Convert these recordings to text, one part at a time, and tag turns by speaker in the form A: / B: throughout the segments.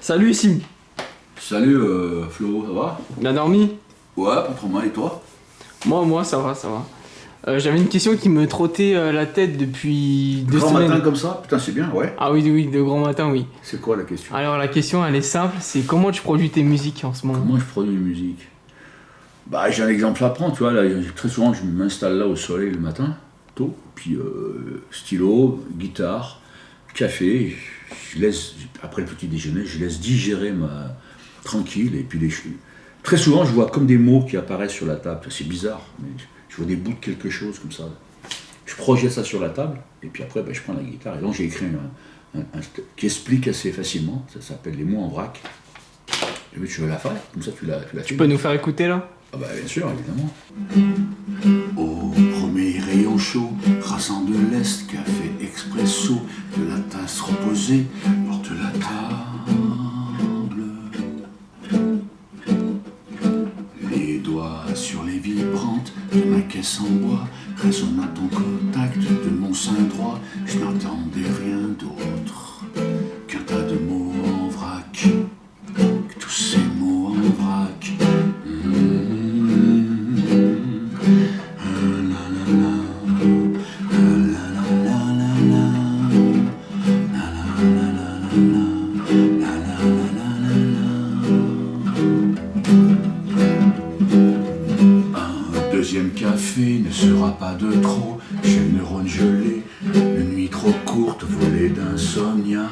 A: Salut Sim.
B: Salut Flo, ça va?
A: Bien dormi?
B: Ouais, pas trop mal, et toi?
A: Moi ça va, ça va. J'avais une question qui me trottait la tête depuis 2
B: Grand
A: semaines.
B: matin comme ça? Putain, c'est bien, ouais.
A: Ah oui, de grand matin, oui.
B: C'est quoi la question?
A: Alors la question elle est simple, c'est comment tu produis tes musiques en ce moment?
B: Comment je produis une musique? Bah, j'ai un exemple à prendre, tu vois, là, très souvent je m'installe là au soleil le matin, tôt, puis stylo, guitare, café, je laisse, après le petit déjeuner, je laisse digérer tranquille, et puis très souvent je vois comme des mots qui apparaissent sur la table, c'est bizarre, mais je vois des bouts de quelque chose comme ça. Je projette ça sur la table, et puis après je prends la guitare, et donc j'ai écrit un qui explique assez facilement, ça s'appelle Les mots en vrac. Et puis tu veux la faire, comme ça tu la fais.
A: Tu peux nous faire écouter là?
B: Ah bah bien sûr, évidemment. Au premier rayon chaud, rasant de l'Est, café expresso, de la tasse reposée, porte la table. Les doigts sur les vibrantes de ma caisse en bois, résonnant ton contact de mon sein droit, je n'attendais rien d'autre qu'un tas de mots en vrac, que tous ces mots en vrac. Deuxième café ne sera pas de trop, j'ai le neurone gelé, une nuit trop courte volée d'insomniaque.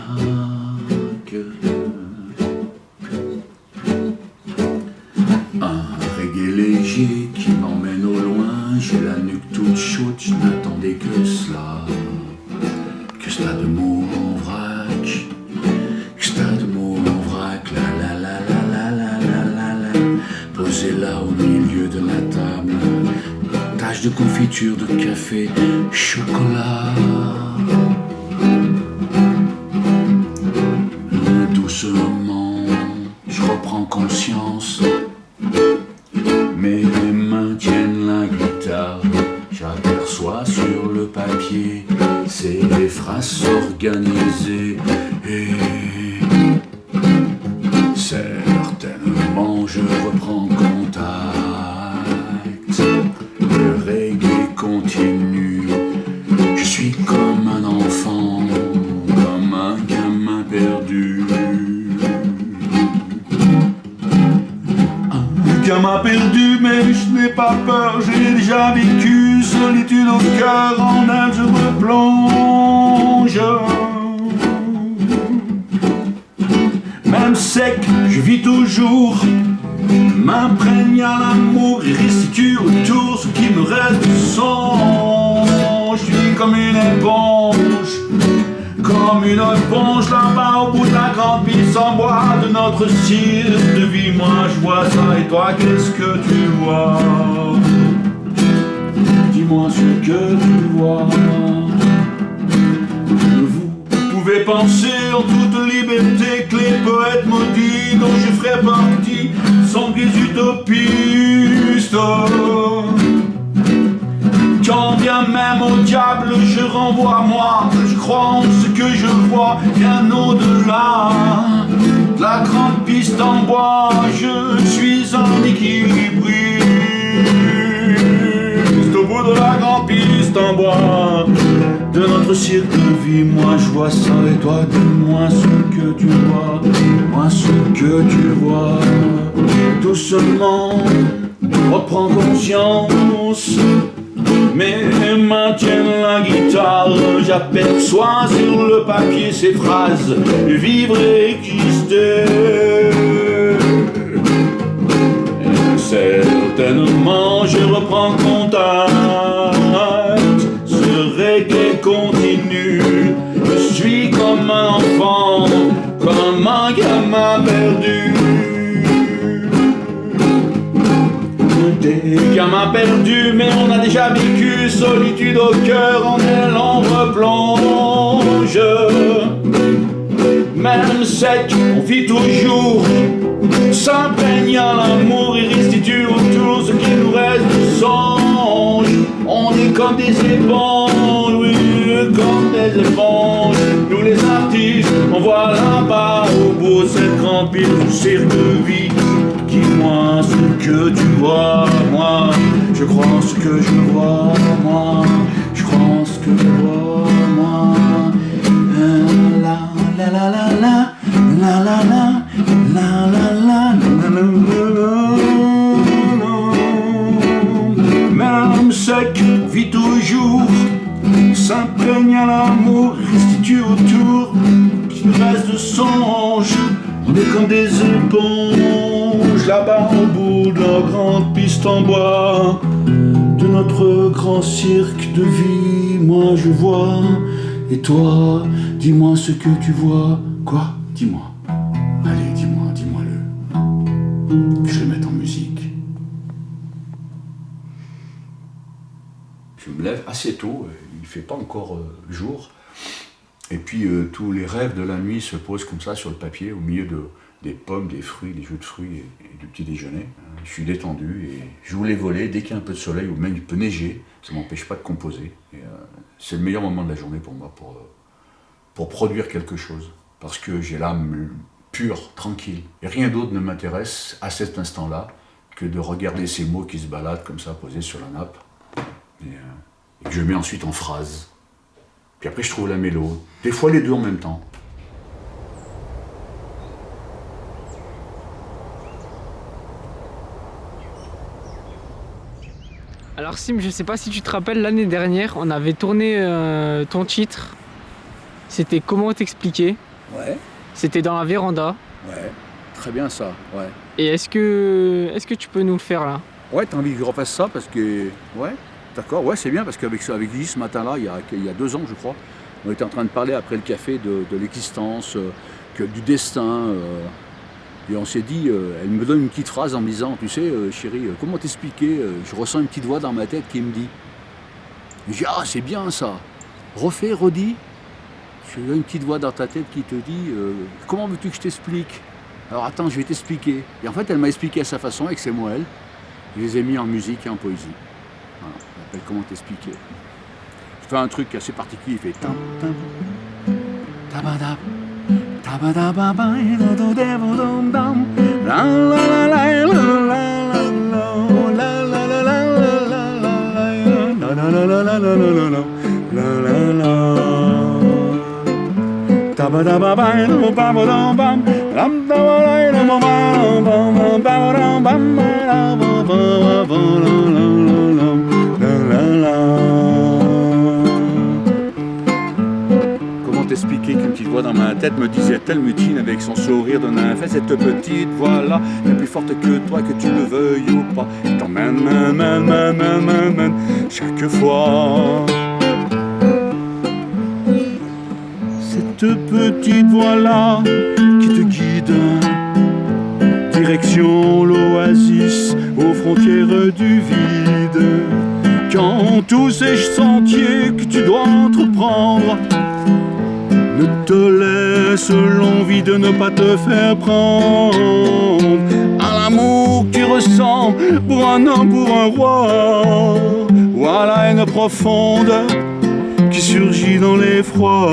B: Un reggae léger qui m'emmène au loin, j'ai la nuque toute chaude, je n'attendais que cela, que cela de mots en vrac, que cela de mots en vrac, la la la la la la la la, posé là au milieu de la table, tache de confiture de café, chocolat. Doucement, je reprends conscience. Mes mains tiennent la guitare, j'aperçois sur le papier ces phrases organisées et certainement je reprends contact. Le reggae continue, je suis comme un enfant, comme un gamin perdu. Gamin perdu, mais je n'ai pas peur, j'ai déjà vécu solitude au cœur, en elle je replonge. Même sec, je vis toujours, m'imprègne à l'amour et restitue autour ce qui me reste du sang. Je suis comme une éponge là-bas au bout de la grande piste en bois de notre cirque de vie. Moi je vois ça et toi qu'est-ce que tu vois? Dis-moi ce que tu vois. Vous pouvez penser en toute liberté que les poètes maudits dont je ferai partie sont des utopistes. Quand bien même au diable je renvoie moi, je crois en ce que je vois, bien au-delà de la grande piste en bois, je suis un équilibriste. Au bout de la grande piste en bois de notre cirque de vie, moi je vois ça et toi dis-moi ce que tu vois, moi ce que tu vois. Doucement, reprends conscience. Mes mains tiennent la guitare, j'aperçois sur le papier ces phrases, vivre et exister. Et certainement je reprends contact, ce reggae continue, je suis comme un enfant, comme un gamin perdu. Des gamins perdus, mais on a déjà vécu solitude au cœur, en elle on replonge. Même sec, on vit toujours, s'imprègne à l'amour et restitue autour ce qui nous reste du songe. On est comme des éponges, oui, comme des éponges. Nous les artistes, on voit là-bas au bout haut cette grande pile du cirque de vie. Dis-moi ce que tu vois, moi. Je crois ce que je vois, moi. Je crois ce que je vois, moi. La la la la la la la la la la la la. Même sec vit toujours, s'imprègne à l'amour, restitue autour qu'il reste de songe. On est comme des éponges là-bas au bout de la grande piste en bois de notre grand cirque de vie. Moi je vois, et toi, dis-moi ce que tu vois. Quoi? Dis-moi. Allez, dis-moi-le. Que je le mette en musique. Je me lève assez tôt, il fait pas encore jour. Et puis tous les rêves de la nuit se posent comme ça sur le papier, au milieu des pommes, des fruits, des jus de fruits et du petit déjeuner. Je suis détendu et je voulais voler dès qu'il y a un peu de soleil ou même il peut neiger, ça ne m'empêche pas de composer. Et, c'est le meilleur moment de la journée pour moi, pour produire quelque chose. Parce que j'ai l'âme pure, tranquille. Et rien d'autre ne m'intéresse à cet instant-là que de regarder ces mots qui se baladent comme ça, posés sur la nappe. Et que je mets ensuite en phrase. Puis après je trouve la mélo, des fois les deux en même temps.
A: Alors Sim, je sais pas si tu te rappelles, l'année dernière, on avait tourné ton titre. C'était Comment t'expliquer.
B: Ouais,
A: C'était dans la véranda.
B: ouais, très bien ça, ouais.
A: Et est-ce que tu peux nous le faire là?
B: Ouais, t'as envie que je refasse ça parce que... Ouais, d'accord, ouais c'est bien parce qu'avec Guy ce matin-là, il y a 2 ans je crois, on était en train de parler après le café de l'existence, du destin. Et on s'est dit, elle me donne une petite phrase en me disant, tu sais chérie, comment t'expliquer, je ressens une petite voix dans ma tête qui me dit. Et j'ai dit, ah c'est bien ça, redis. Tu as une petite voix dans ta tête qui te dit, comment veux-tu que je t'explique? Alors attends, je vais t'expliquer. Et en fait elle m'a expliqué à sa façon avec ses mots elle. Je les ai mis en musique et en poésie. Voilà, on appelle comment t'expliquer. Je fais un truc assez particulier, il fait tam tam tabadab tabadababa do devo dom dam la la la la Comment t'expliquer qu'une petite voix dans ma tête me disait telle mutine avec son sourire de nymphe, cette petite voix-là est plus forte que toi, que tu le veuilles ou pas, t'emmène, chaque fois. Cette petite voix-là qui te guide, direction l'oasis aux frontières du vide. Quand tous ces sentiers que tu dois entreprendre ne te laissent l'envie de ne pas te faire prendre à l'amour que tu ressens pour un homme, pour un roi, ou à la haine profonde qui surgit dans l'effroi.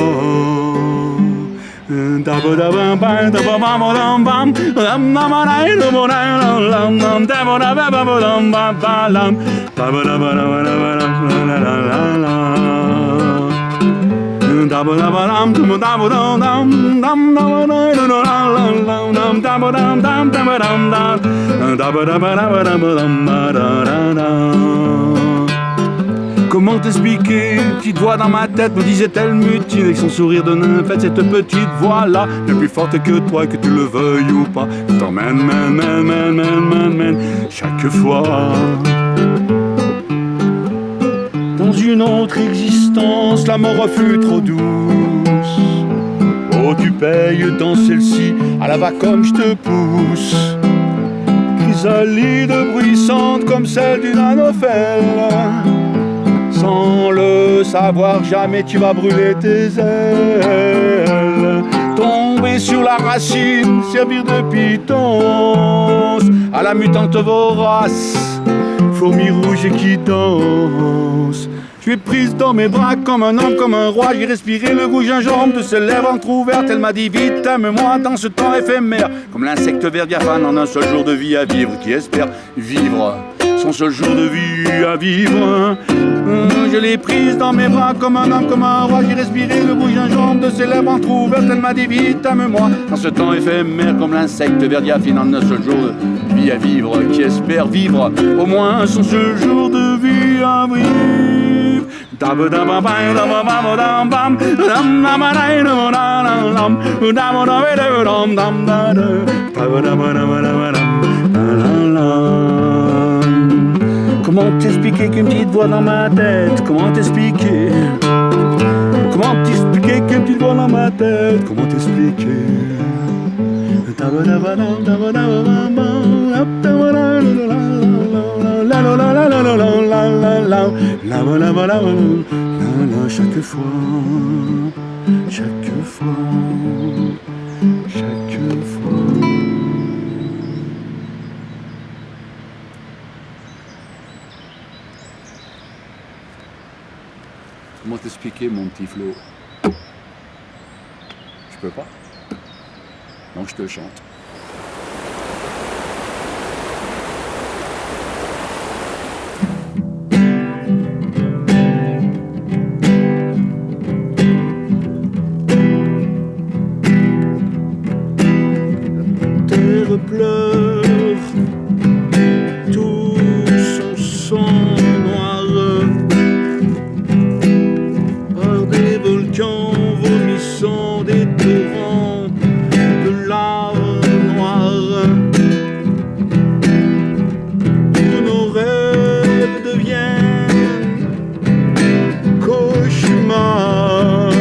B: Comment t'expliquer, petite voix dans ma tête me disait-elle mutine avec son sourire de nymphe, cette petite voix-là est plus forte que toi, que tu le veuilles ou pas, t'emmène, chaque fois. Dans une autre existence, la mort fut trop douce. Oh, tu payes dans celle-ci, à la va comme je te pousse. Chrysalide bruissante comme celle d'une anophèle. Sans le savoir, jamais tu vas brûler tes ailes. Tomber sur la racine, servir de pitance à la mutante vorace, fourmi rouge qui danse.
C: Je l'ai prise dans mes bras comme un homme, comme un roi. J'ai respiré le goût gingembre de ses lèvres entrouvertes. Elle m'a dit vite, aime-moi dans ce temps éphémère. Comme l'insecte vert diaphane en un seul jour de vie à vivre. Qui espère vivre son seul jour de vie à vivre. Je l'ai prise dans mes bras comme un homme, comme un roi. J'ai respiré le goût gingembre de ses lèvres entrouvertes. Elle m'a dit vite, aime-moi dans ce temps éphémère. Comme l'insecte vert diaphane en un seul jour de vie à vivre. Qui espère vivre au moins son seul jour de vie à vivre. Comment t'expliquer qu'une petite voix dans ma tête? Comment t'expliquer? Comment t'expliquer qu'une petite voix dans ma tête? Comment t'expliquer? Chaque fois, chaque fois, chaque fois. Comment t'expliquer, mon petit Flo? Je peux pas. Donc je te chante. Terre pleure, tout son sang noir, par des volcans vomissant des torrents de lave noire. Tous nos rêves deviennent cauchemars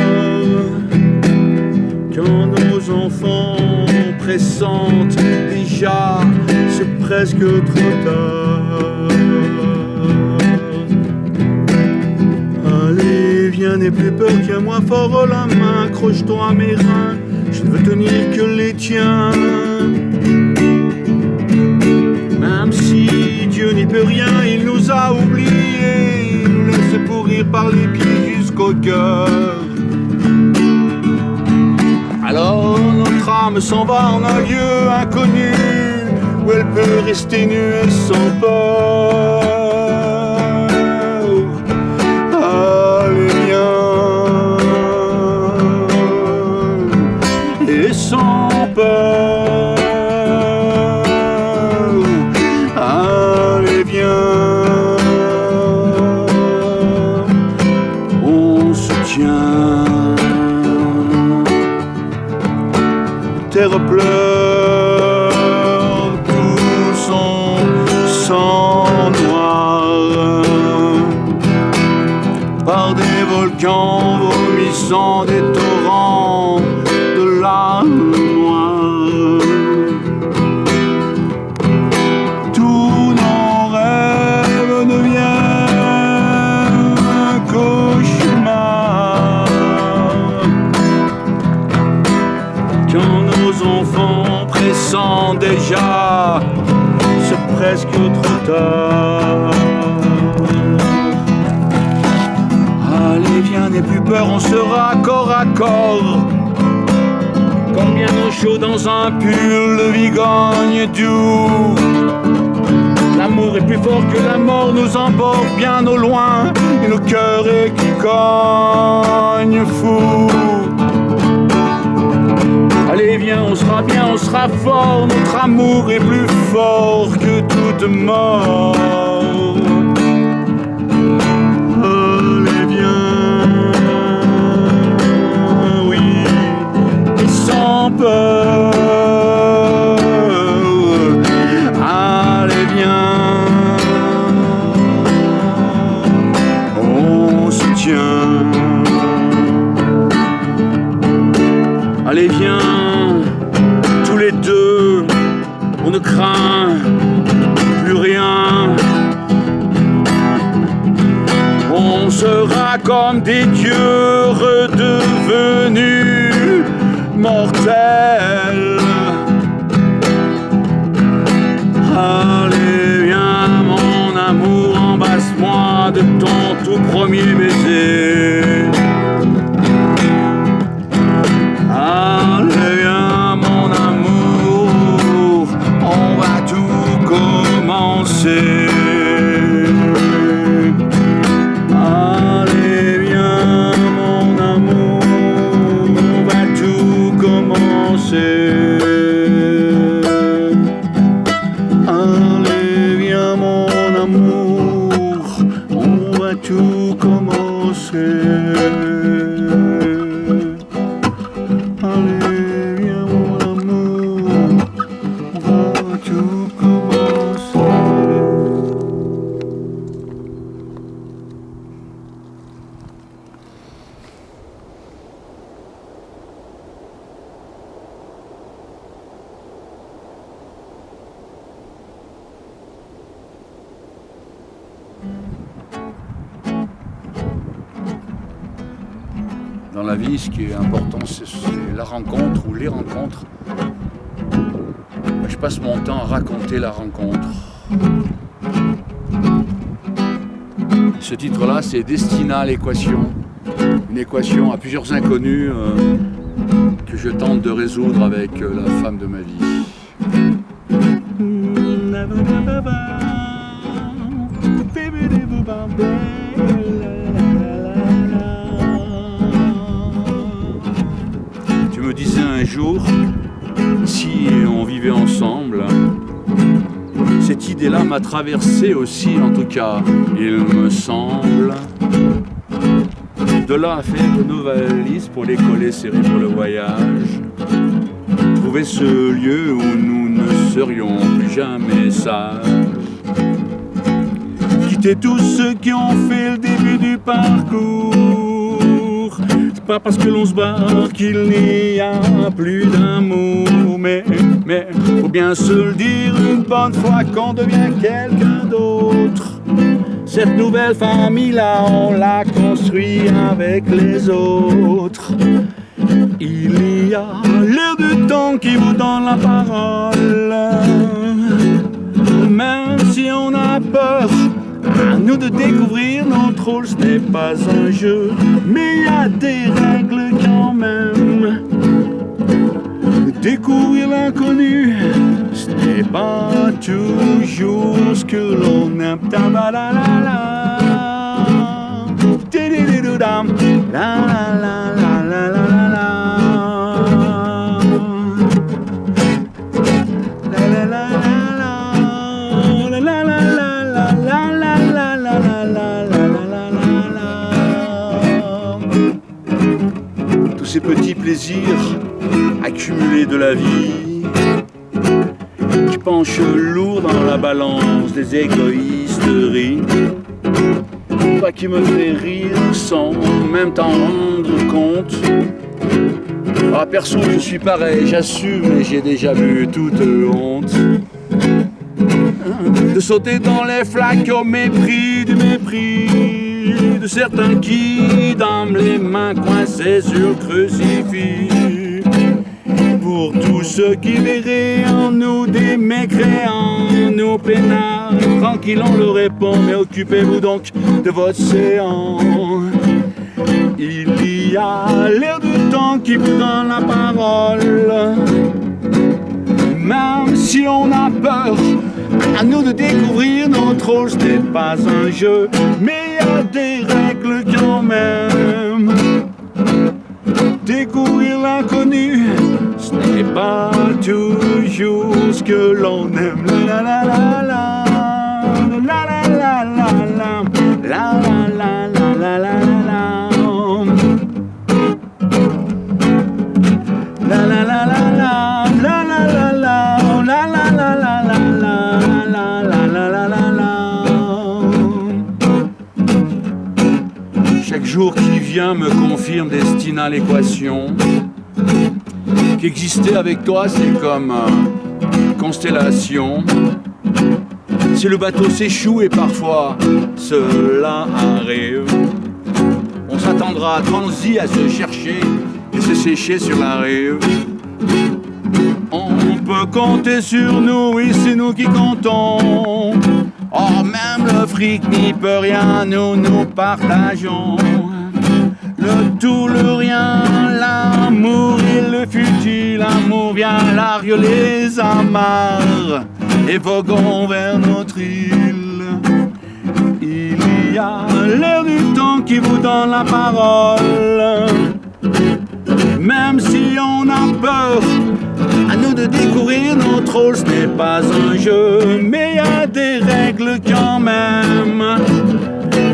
C: quand nos enfants pressentent déjà, c'est presque trop tard. Allez, viens, n'aie plus peur, tiens-moi fort la main, accroche-toi à mes reins, je ne veux tenir que les tiens. Même si Dieu n'y peut rien, il nous a oubliés, il nous laisse pourrir par les pieds jusqu'au cœur. Alors notre âme s'en va en un lieu inconnu où elle peut rester nue et sans peur. Allez viens et sans peur. Allez viens, on se tient. Terre pleure, tout son sang noir, par des volcans vomissant des torrents de lave noire. Tous nos rêves deviennent un cauchemar quand nos enfants pressentent déjà, c'est presque trop tard. Allez viens, n'aie plus peur, on sera corps à corps, comme bien au chaud dans un pull de vigogne doux. L'amour est plus fort que la mort, nous emporte bien au loin, et nos cœurs est qui cognent fou. Allez viens, on sera bien, on sera fort, notre amour est plus fort que toute mort. Allez viens, oui, et sans peur. Allez viens, on se tient. Allez viens, tous les deux, on ne craint plus rien. On sera comme des dieux redevenus mortels. Allez viens mon amour, embrasse-moi de ton tout premier tout commence. Dans la vie, ce qui est important, c'est la rencontre ou les rencontres. Je passe mon temps à raconter la rencontre. Ce titre-là, c'est Destina à l'équation. Une équation à plusieurs inconnus que je tente de résoudre avec la femme de ma vie. Tu me disais un jour, si on vivait ensemble, cette idée-là m'a traversé aussi, en tout cas, il me semble. De là à faire de nos valises pour les coller serrées pour le voyage. Trouver ce lieu où nous ne serions plus jamais sages. Quitter tous ceux qui ont fait le début du parcours. C'est pas parce que l'on se barre qu'il n'y a plus d'amour. Mais faut bien se le dire une bonne fois qu'on devient quelqu'un d'autre. Cette nouvelle famille-là, on l'a construit avec les autres. Il y a l'air du temps qui vous donne la parole. Même si on a peur, à nous de découvrir notre rôle, ce n'est pas un jeu, mais il y a des règles quand même. Découvrir l'inconnu, ce n'est pas toujours ce que l'on aime. Tous ces petits plaisirs accumulés de la vie qui penchent lourd dans la balance des égoïsteries. Toi qui me fais rire sans même t'en rendre compte. Ah, perso, je suis pareil, j'assume, mais j'ai déjà vu toute honte. De sauter dans les flaques au mépris du mépris de certains qui dament les mains coincées sur le crucifix. Pour tous ceux qui verraient en nous des mécréants, nos peinards, tranquille on le répond, mais occupez-vous donc de votre séant. Il y a l'air du temps qui vous donne la parole. Même si on a peur, à nous de découvrir notre rôle, ce n'est pas un jeu, mais il y a des règles quand même. Découvrir l'inconnu, ce n'est pas toujours ce que l'on aime. La la la la la la la la la la la la la la. La la la la la la la la la la la la la la la la. Chaque jour qui vient me confirme Destina l'équation. Qu'exister avec toi c'est comme une constellation. Si le bateau s'échoue et parfois cela arrive, on s'attendra transi à se chercher et se sécher sur la rive. On peut compter sur nous, oui c'est nous qui comptons. Oh même le fric n'y peut rien, nous partageons. Le tout, le rien, l'amour et le futur. L'amour vient largue les amarres et voguons vers notre île. Il y a l'air du temps qui vous donne la parole. Même si on a peur, à nous de découvrir notre rôle, ce n'est pas un jeu, mais il y a des règles quand même.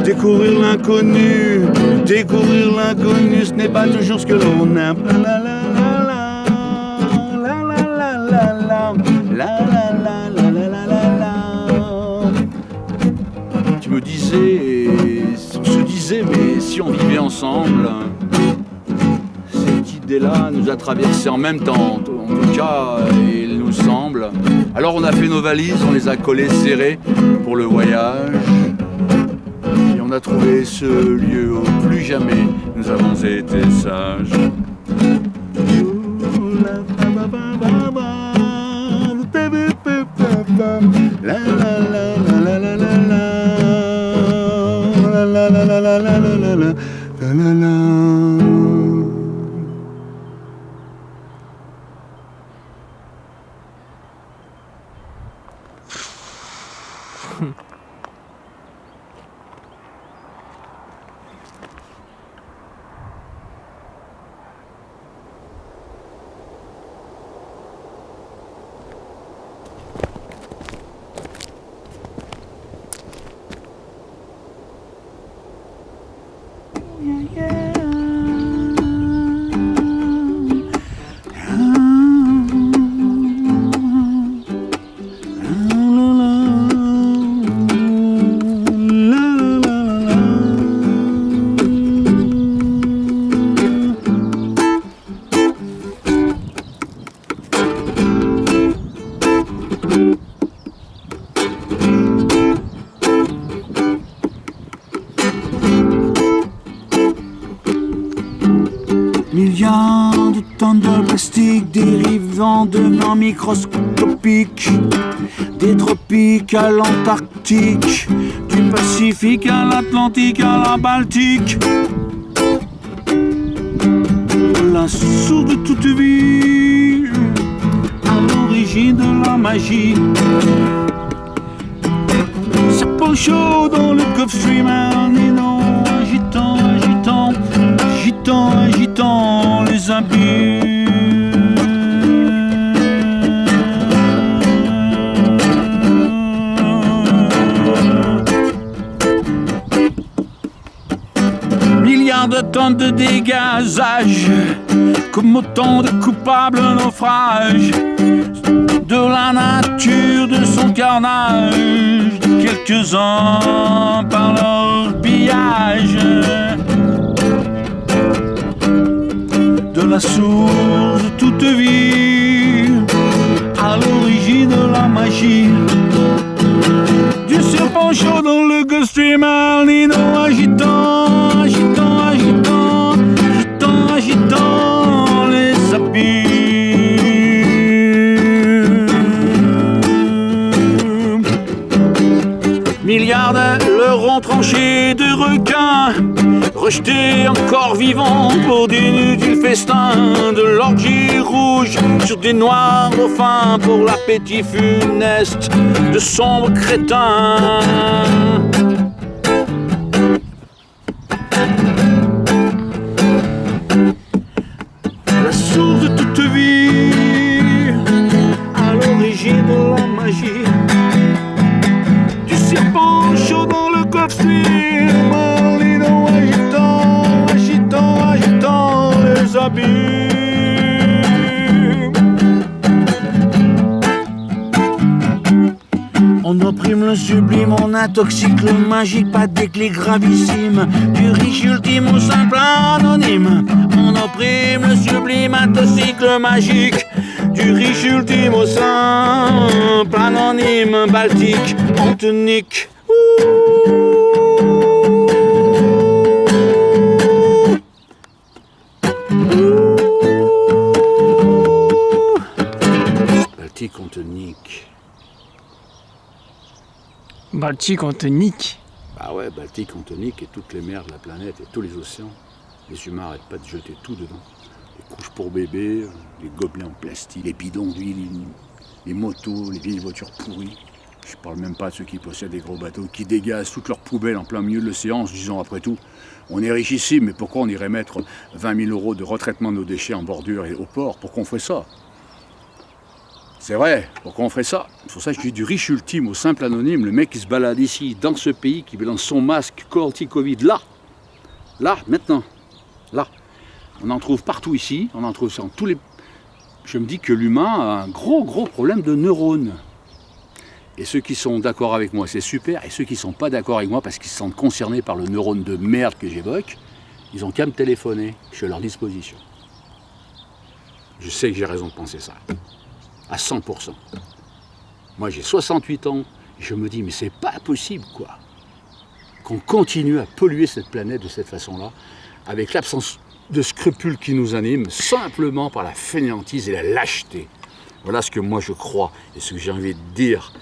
C: Découvrir l'inconnu, ce n'est pas toujours ce que l'on aime. La la la la la la la la la la la. s'amusait et on se disait mais si on vivait ensemble. Cette idée-là nous a traversé en même temps, en tout cas il nous semble. Alors on a fait nos valises, on les a collées serrées pour le voyage. Et on a trouvé ce lieu où plus jamais nous avons été sages. La la la la la la la la la la la la la la la la la. Milliards de tonnes de plastique dérivant devenant microscopiques, des tropiques à l'Antarctique, du Pacifique à l'Atlantique à la Baltique. La source de toute vie, à l'origine de la magie. Serpent chaud dans le Gulf Stream, un élan agitant, agitant, agitant, agitant les habits. Milliards de tonnes de dégazage, comme autant de coupables naufrages de la nature, de son carnage, de quelques-uns par leur pillage. De la source de toute vie, à l'origine de la magie. Du serpent chaud dans le Gulf Stream, El Nino agitant, agitant, agitant, agitant, agitant les habits. Milliards de leurs tranchés de requins, rejetés encore vivants pour d'inutiles festins, de l'orgie rouge sur des noirs dauphins pour l'appétit funeste de sombres crétins. La source de toute vie, à l'origine de la magie. Du serpent chaud dans le Gulf Stream, un lido agitant, agitant, agitant les habits. On opprime le sublime, on intoxique le magique, pas d'éclat gravissime, du riche ultime au simple anonyme. On opprime le sublime, intoxique le magique, du riche ultime au simple anonyme, baltique, antonique. Baltique, antonique.
A: Baltique, on te nique.
C: Bah ouais, Baltique, antonique et toutes les mers de la planète et tous les océans. Les humains n'arrêtent pas de jeter tout dedans. Les couches pour bébés, les gobelets en plastique, les bidons d'huile, les motos, les vieilles voitures pourries. Je parle même pas de ceux qui possèdent des gros bateaux, qui dégazent toutes leurs poubelles en plein milieu de l'océan en se disant après tout, on est richissime, mais pourquoi on irait mettre 20 000 € de retraitement de nos déchets en bordure et au port? Pourquoi on ferait ça? C'est vrai, pourquoi on ferait ça? C'est pour ça que je dis du riche ultime au simple anonyme, le mec qui se balade ici, dans ce pays, qui balance son masque anti-Covid, là, maintenant, là. On en trouve partout ici, on en trouve ça dans tous les... Je me dis que l'humain a un gros problème de neurones. Et ceux qui sont d'accord avec moi, c'est super. Et ceux qui ne sont pas d'accord avec moi parce qu'ils se sentent concernés par le neurone de merde que j'évoque, ils n'ont qu'à me téléphoner. Je suis à leur disposition. Je sais que j'ai raison de penser ça. À 100%. Moi, j'ai 68 ans. Et je me dis, mais c'est pas possible, quoi. Qu'on continue à polluer cette planète de cette façon-là, avec l'absence de scrupules qui nous animent, simplement par la fainéantise et la lâcheté. Voilà ce que moi je crois et ce que j'ai envie de dire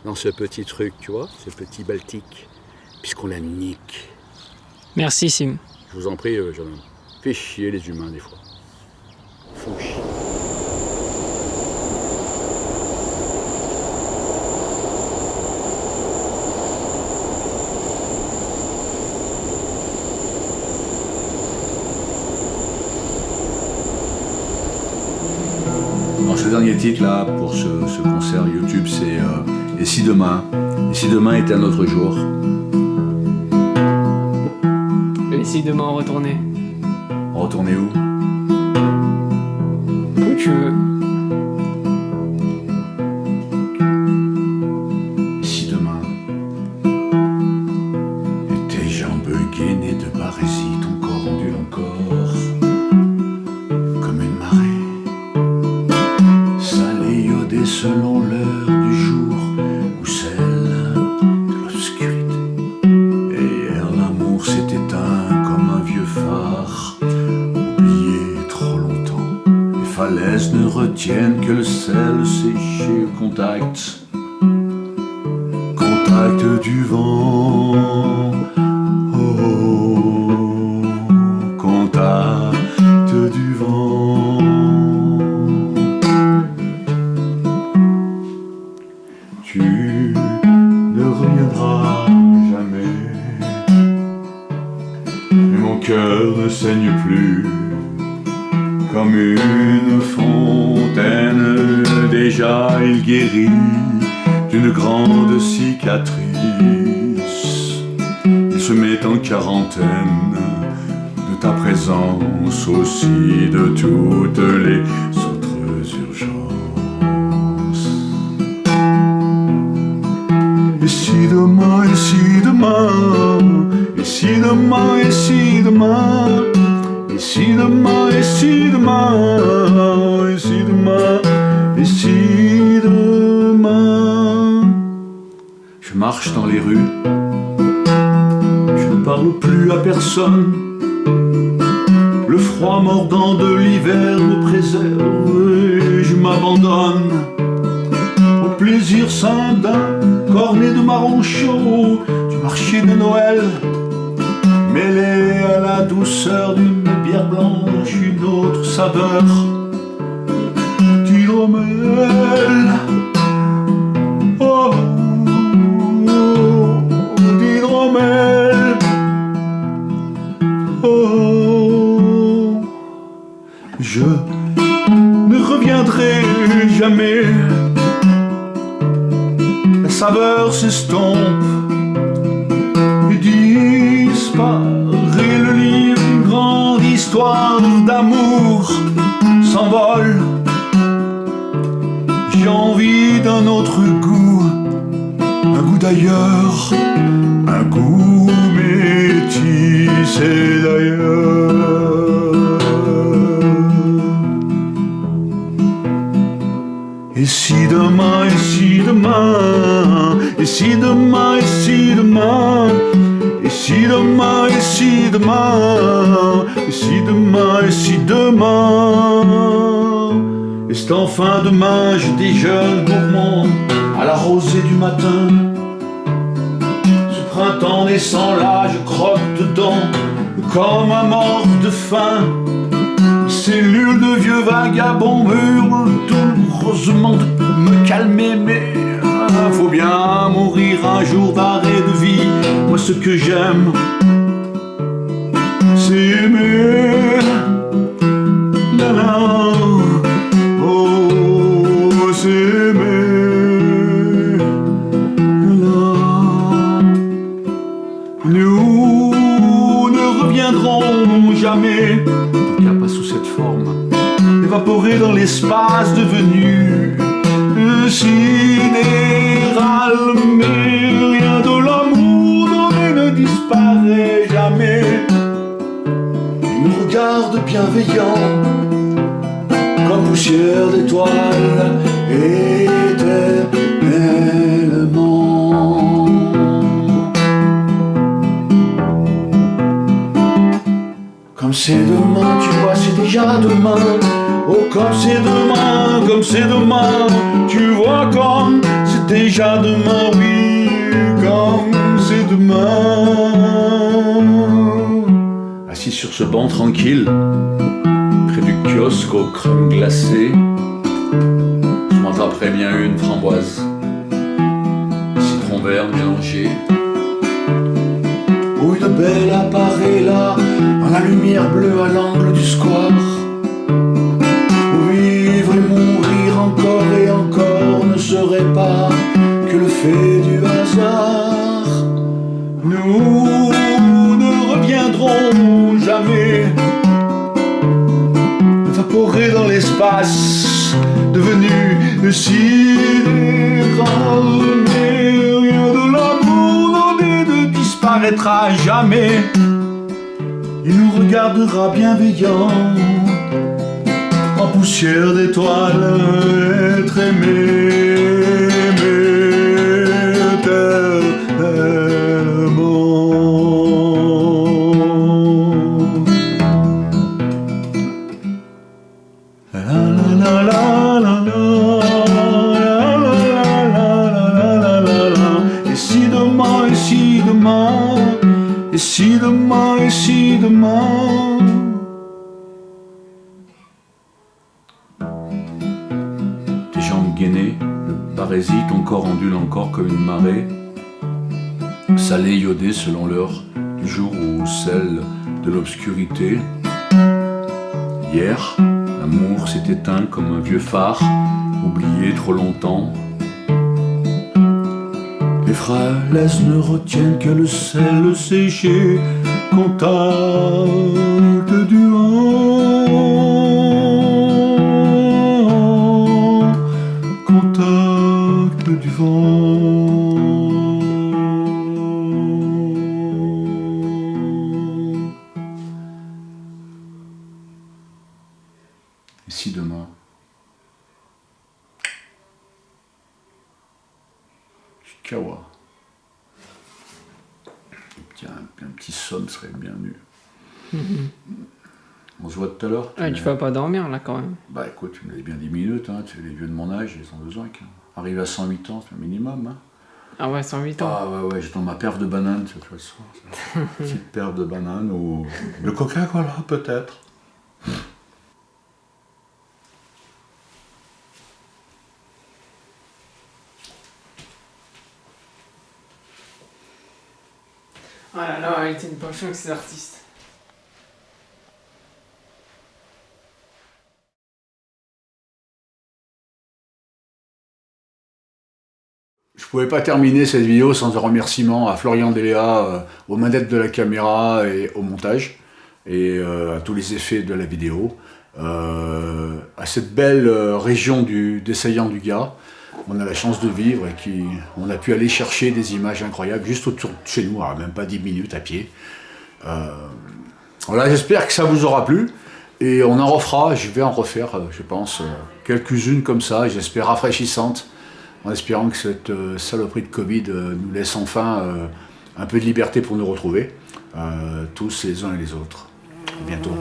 C: dans ce petit truc, tu vois, ce petit Baltique, puisqu'on la nique.
A: Merci Sim.
C: Je vous en prie, jeune homme. Fais chier les humains des fois. Faut chier.
B: Alors, ce dernier titre là, pour ce concert YouTube, c'est Et si demain était un autre jour.
A: Et si demain on retournait?
B: Retourner où?
A: Où tu veux.
B: Et si demain et tes jambes gainées de barésie, ton corps ondule encore comme une marée, salée iodée selon l'heure du jour ou celle de l'obscurité. Et hier l'amour s'est éteint comme un vieux phare, oublié trop longtemps. Les falaises ne retiennent que le sel séché au contact du vent. Oh, contact du vent. Tu ne reviendras jamais, et mon cœur ne saigne plus comme une fontaine. Déjà il guérit d'une grande cicatrice. Il se met en quarantaine de ta présence aussi, de toutes les autres urgences. Et si demain, et si demain, et si demain, et si demain, et si demain, et si demain, et si demain, et si demain, je marche dans les rues, je ne parle plus à personne. Le froid mordant de l'hiver me préserve et je m'abandonne au plaisir sain d'un cornet de marron chaud du marché de Noël, mêlé à la douceur d'une bière blanche, une autre saveur d'hydromel. Oh, d'hydromel. Oh, je ne reviendrai jamais. La saveur s'estompe et disparaît. Le livre, une grande histoire d'amour s'envole. J'ai envie d'un autre goût, un goût d'ailleurs, un goût métissé d'ailleurs. Et si demain, et si demain, et si demain, et si demain, et si demain, et si demain, et si demain, et si demain, et c'est enfin demain, je déjeune gourmand à la rosée du matin. Ce printemps naissant là, je croque dedans comme un mort de faim. Cellule de vieux vagabonds murmure douloureusement de me calmer, mais faut bien mourir un jour d'arrêt de vie. Moi ce que j'aime, c'est aimer. La la, oh, c'est aimer. La, nous ne reviendrons jamais, en tout cas pas sous cette forme, évaporés dans l'espace devenu sidéral. c'est demain, tu vois, c'est déjà demain. Oh, comme c'est demain, tu vois, comme c'est déjà demain, oui, comme c'est demain. Assis sur ce banc tranquille, près du kiosque aux crèmes glacées, je m'en taperais bien une framboise, citron vert mélangé. Où une belle apparaît là, dans la lumière bleue à l'angle du square. Où vivre et mourir encore et encore ne serait pas que le fait du hasard. Nous ne reviendrons jamais, évaporés dans l'espace, devenus sidéral. Mais rien de l'amour ne disparaîtra jamais. Il nous regardera bienveillant, en poussière d'étoiles, être aimé, et si demain, et si demain, et si demain. Tes jambes gainées, le parésite, ton corps ondule encore comme une marée, salé, iodé selon l'heure du jour ou celle de l'obscurité. Hier, l'amour s'est éteint comme un vieux phare, oublié trop longtemps. Les fraises ne retiennent que le sel séché, contact du vent, contact du vent. Et si demain, Kawa. Tiens, un petit somme serait bienvenu. On se voit tout à l'heure.
A: Ouais, tu vas pas dormir là quand même.
B: Bah écoute, tu me laisses bien 10 minutes, hein. Tu sais, les vieux de mon âge, ils ont besoin. Arrive à 108 ans, c'est un minimum. Hein.
A: Ah ouais, 108 ans.
B: Ah ouais, j'ai dans ma perf de banane cette fois-ci. Petite perf de banane ou le Coca-Cola peut-être.
A: Oh là là, il était une penchant avec ces artistes.
B: Je pouvais pas terminer cette vidéo sans un remerciement à Florian Deléa, aux manettes de la caméra et au montage, et à tous les effets de la vidéo, à cette belle région des Saillants du Gard. On a la chance de vivre et on a pu aller chercher des images incroyables juste autour de chez nous, même pas 10 minutes à pied. Voilà, j'espère que ça vous aura plu et on en refera, je vais en refaire, je pense, quelques-unes comme ça, j'espère rafraîchissantes, en espérant que cette saloperie de Covid nous laisse enfin un peu de liberté pour nous retrouver, tous les uns et les autres. À bientôt.